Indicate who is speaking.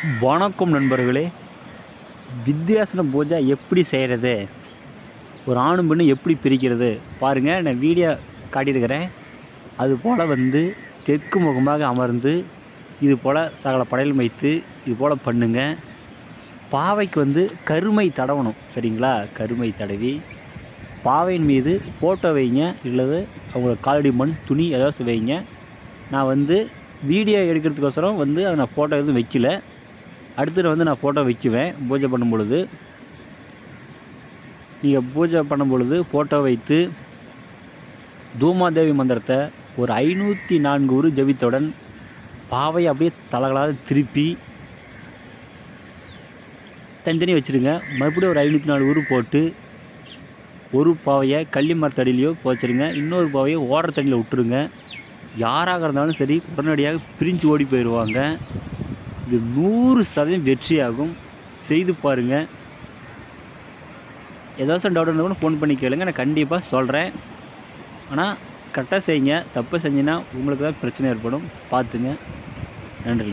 Speaker 1: வணக்கம் நண்பர்களே. வித்தியாசன பூஜை எப்படி செய்கிறது, ஒரு ஆணும் பெண்ணும் எப்படி பிரிக்கிறது பாருங்கள். நான் வீடியோ காட்டியிருக்கிறேன். அதுபோல் தெற்கு முகமாக அமர்ந்து இது போல் சகல படையலும் வைத்து இது போல் பண்ணுங்க. பாவைக்கு கருமை தடவணும், சரிங்களா? கருமை தடவி பாவையின் மீது ஃபோட்டோ வைங்க, இல்லது அவங்க காலடி மண் துணி ஏதாச்சும் வைங்க. நான் வீடியோ எடுக்கிறதுக்கோசரம் அதை நான் ஃபோட்டோ எதுவும் வைக்கல. அடுத்து நான் ஃபோட்டோ வைக்குவேன் பூஜை பண்ணும் பொழுது. நீங்கள் பூஜை பண்ணும் பொழுது ஃபோட்டோ வைத்து தூமாதேவி மந்திரத்தை ஒரு 504 உரு ஜபித்தவுடன் பாவையை அப்படியே தலகளாக திருப்பி தனித்தனி வச்சுருங்க. மறுபடியும் ஒரு 504 உரு போட்டு ஒரு பாவையை கள்ளி மரத்தடியிலையோ போச்சிருங்க, இன்னொரு பாவையை ஓடுற தண்ணியில் விட்டுருங்க. யாராக இருந்தாலும் சரி உடனடியாக பிரிஞ்சு ஓடி போயிடுவாங்க. இது 100% வெற்றியாகும். செய்து பாருங்கள். ஏதாச்சும் டவுட் இருந்தால் கூட ஃபோன் பண்ணி கேளுங்க, நான் கண்டிப்பாக சொல்கிறேன். ஆனால் கரெக்டாக செய்யுங்க. தப்பு செஞ்சிங்கன்னா உங்களுக்கு தான் பிரச்சனை ஏற்படும், பார்த்துங்க. நன்றி.